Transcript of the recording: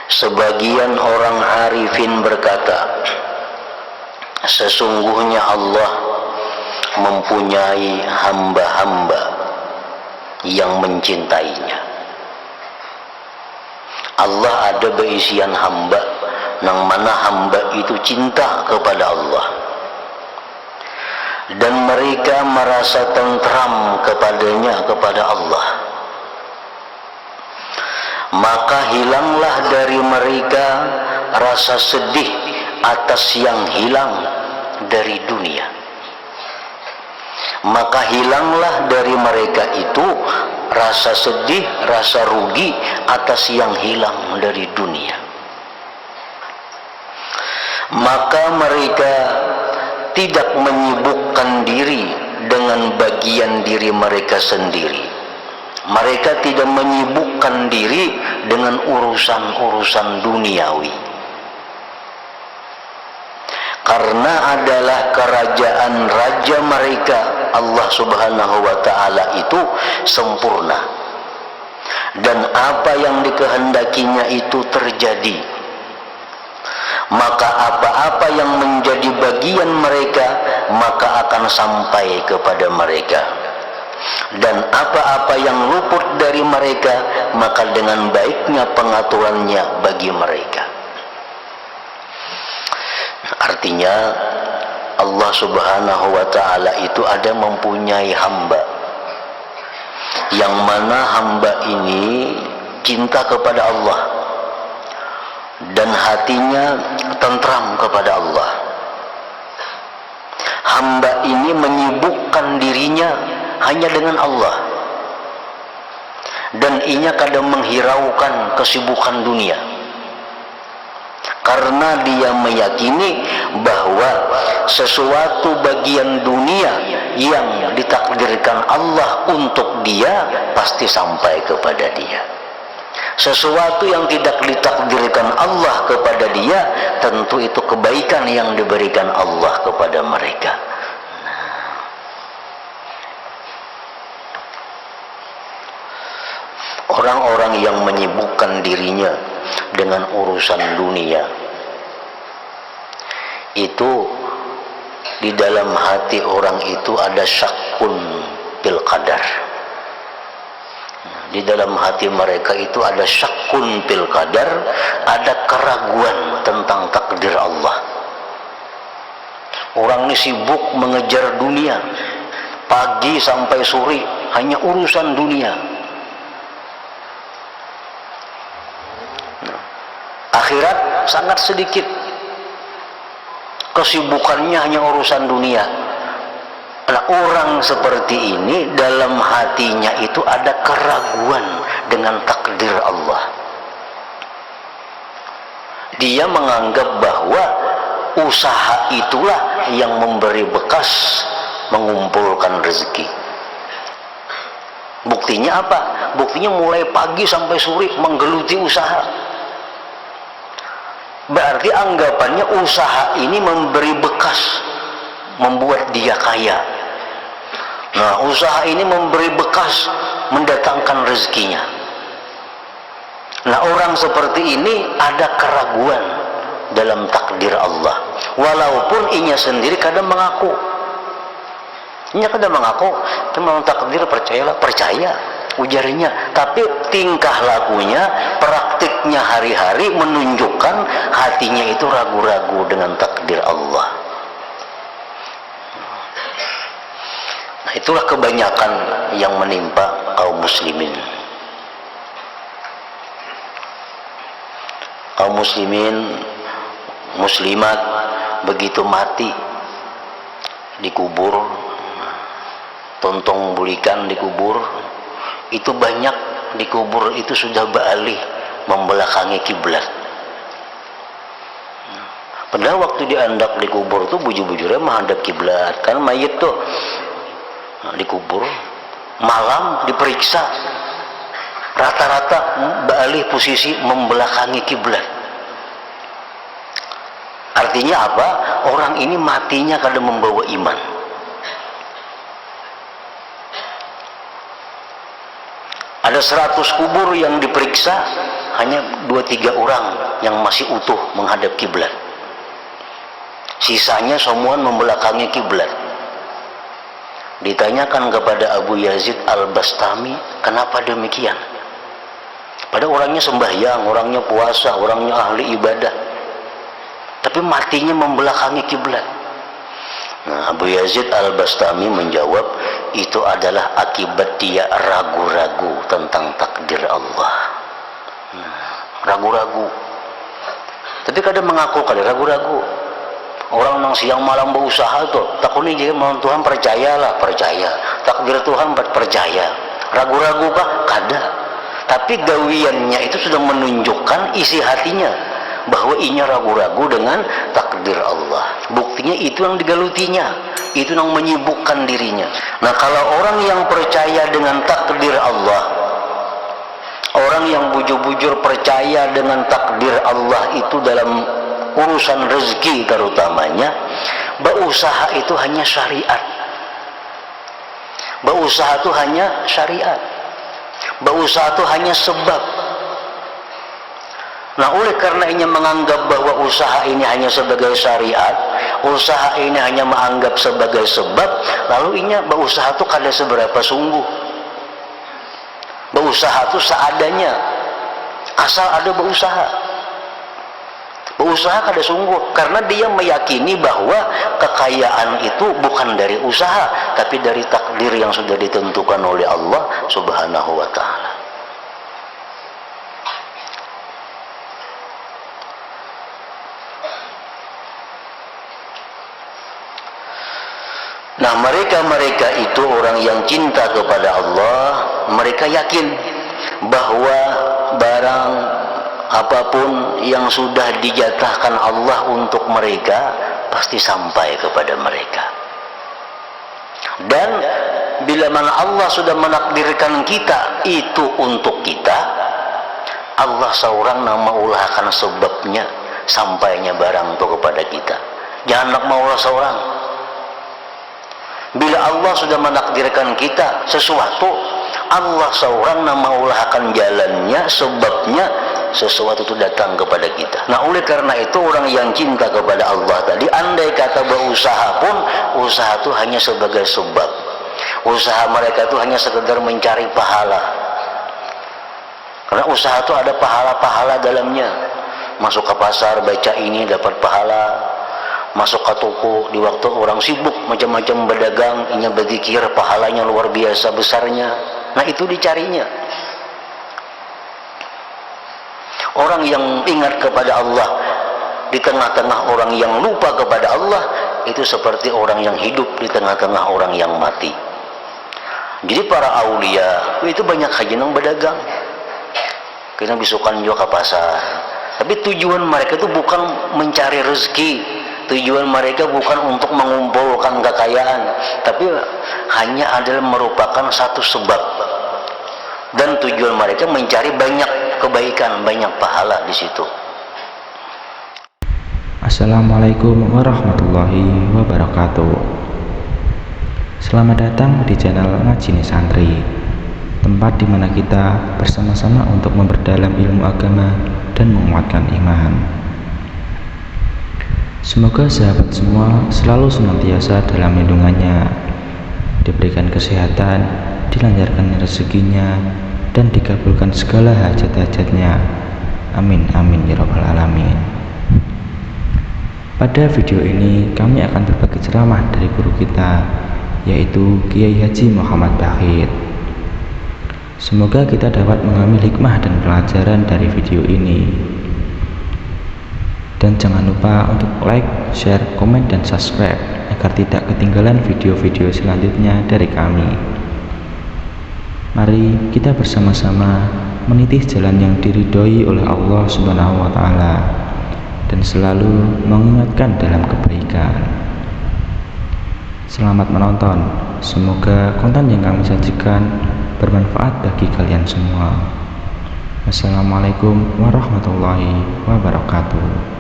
Sebagian orang arifin berkata, sesungguhnya Allah mempunyai hamba-hamba yang mencintainya. Allah ada berisian hamba, yang mana hamba itu cinta kepada Allah, dan mereka merasa tentram kepadanya, kepada Allah. Maka hilanglah dari mereka rasa sedih atas yang hilang dari dunia. Maka hilanglah dari mereka itu rasa sedih, rasa rugi atas yang hilang dari dunia. Maka mereka tidak menyibukkan diri dengan bagian diri mereka sendiri. Mereka tidak menyibukkan diri dengan urusan-urusan duniawi. Karena adalah kerajaan raja mereka, Allah Subhanahu wa ta'ala itu sempurna, dan apa yang dikehendakinya itu terjadi. Maka apa-apa yang menjadi bagian mereka maka akan sampai kepada mereka, dan apa-apa yang luput dari mereka maka dengan baiknya pengaturannya bagi mereka. Artinya Allah Subhanahu wa ta'ala itu ada mempunyai hamba, yang mana hamba ini cinta kepada Allah dan hatinya tentram kepada Allah. Hamba ini menyibukkan dirinya hanya dengan Allah, dan ia kadang menghiraukan kesibukan dunia, karena dia meyakini bahwa sesuatu bagian dunia yang ditakdirkan Allah untuk dia pasti sampai kepada dia. Sesuatu yang tidak ditakdirkan Allah kepada dia, tentu itu kebaikan yang diberikan Allah kepada mereka. Orang-orang yang menyibukkan dirinya dengan urusan dunia itu, di dalam hati orang itu ada syakun bil qadar. Di dalam hati mereka itu ada syakun bil qadar, ada keraguan tentang takdir Allah. Orang ini sibuk mengejar dunia, pagi sampai sore hanya urusan dunia. Akhirat sangat sedikit, kesibukannya hanya urusan dunia. Nah, orang seperti ini dalam hatinya itu ada keraguan dengan takdir Allah. Dia menganggap bahwa usaha itulah yang memberi bekas mengumpulkan rezeki. Buktinya apa? Buktinya mulai pagi sampai sore menggeluti usaha. Berarti anggapannya usaha ini memberi bekas, membuat dia kaya. Nah, usaha ini memberi bekas mendatangkan rezekinya. Nah, orang seperti ini ada keraguan dalam takdir Allah, walaupun inya sendiri kadang mengaku, memang takdir, percayalah, percaya ujarnya, tapi tingkah lakunya, praktiknya hari-hari menunjukkan hatinya itu ragu-ragu dengan takdir Allah. Nah, itulah kebanyakan yang menimpa kaum muslimin. Kaum muslimin, muslimat begitu mati dikubur, tontong bulikan dikubur, itu banyak dikubur itu sudah beralih membelakangi kiblat. Padahal waktu diandak dikubur tuh bujur-bujurnya menghadap kiblat, kan mayit tuh. Nah, dikubur malam diperiksa, rata-rata beralih posisi membelakangi kiblat. Artinya apa? Orang ini matinya kadang membawa iman. Ada 100 kubur yang diperiksa, hanya 2-3 orang yang masih utuh menghadap kiblat. Sisanya semua membelakangi kiblat. Ditanyakan kepada Abu Yazid Al-Bastami, kenapa demikian? Pada orangnya sembahyang, orangnya puasa, orangnya ahli ibadah, tapi matinya membelakangi kiblat. Nah, Abu Yazid Al-Bastami menjawab, itu adalah akibat dia ragu-ragu tentang takdir Allah. Ragu-ragu. Tapi kadang mengaku kadang ragu-ragu. Orang yang siang malam berusaha tuh, takutnya jadi mau Tuhan percayalah, percaya. Takdir Tuhan percaya. Ragu-ragu kah? Kada. Tapi gawiannya itu sudah menunjukkan isi hatinya bahwa inya ragu-ragu dengan takdir Allah. Buktinya itu yang digalutinya, itu yang menyibukkan dirinya. Nah, kalau orang yang percaya dengan takdir Allah, orang yang bujur-bujur percaya dengan takdir Allah itu dalam urusan rezeki terutamanya, berusaha itu hanya syariat. Berusaha itu hanya syariat. Berusaha itu hanya sebab. Nah, oleh karena ini menganggap bahwa usaha ini hanya sebagai syariat, usaha ini hanya menganggap sebagai sebab, lalu ini berusaha itu kada seberapa sungguh. Berusaha itu seadanya, asal ada berusaha. Berusaha kada sungguh, karena dia meyakini bahwa kekayaan itu bukan dari usaha, tapi dari takdir yang sudah ditentukan oleh Allah Subhanahu wa ta'ala. Nah, mereka itu orang yang cinta kepada Allah, mereka yakin bahwa barang apapun yang sudah dijatahkan Allah untuk mereka pasti sampai kepada mereka. Dan bila mana Allah sudah menakdirkan kita itu untuk kita, Allah seorang nama ulahkan sebabnya sampainya barang itu kepada kita. Jangan nak maulah seorang. Bila Allah sudah menakdirkan kita sesuatu, Allah seorang nama ulahkan jalannya, sebabnya sesuatu itu datang kepada kita. Nah, oleh karena itu orang yang cinta kepada Allah tadi, andai kata berusaha pun, usaha itu hanya sebagai sebab. Usaha mereka itu hanya sekedar mencari pahala. Karena usaha itu ada pahala-pahala dalamnya. Masuk ke pasar baca ini dapat pahala. Masuk ke toko di waktu orang sibuk macam-macam berdagang, inya berzikir, pahalanya luar biasa besarnya. Nah, itu dicarinya. Orang yang ingat kepada Allah di tengah-tengah orang yang lupa kepada Allah, itu seperti orang yang hidup di tengah-tengah orang yang mati. Jadi para aulia itu banyak haji yang berdagang, kena bisukan juga ke pasar. Tapi tujuan mereka itu bukan mencari rezeki. Tujuan mereka bukan untuk mengumpulkan kekayaan, tapi hanya adalah merupakan satu sebab. Dan tujuan mereka mencari banyak kebaikan, banyak pahala di situ. Assalamualaikum warahmatullahi wabarakatuh. Selamat datang di channel Ngajini Santri, tempat di mana kita bersama-sama untuk memperdalam ilmu agama dan menguatkan iman. Semoga sahabat semua selalu senantiasa dalam lindungannya, diberikan kesehatan, dilancarkan rezekinya, dan dikabulkan segala hajat-hajatnya. Amin amin ya rabbal alamin. Pada video ini kami akan berbagi ceramah dari guru kita, yaitu Kiai Haji Muhammad Bahid. Semoga kita dapat mengambil hikmah dan pelajaran dari video ini. Dan jangan lupa untuk like, share, komen, dan subscribe agar tidak ketinggalan video-video selanjutnya dari kami. Mari kita bersama-sama meniti jalan yang diridhoi oleh Allah Subhanahu wa ta'ala dan selalu mengingatkan dalam kebaikan. Selamat menonton. Semoga konten yang kami sajikan bermanfaat bagi kalian semua. Wassalamualaikum warahmatullahi wabarakatuh.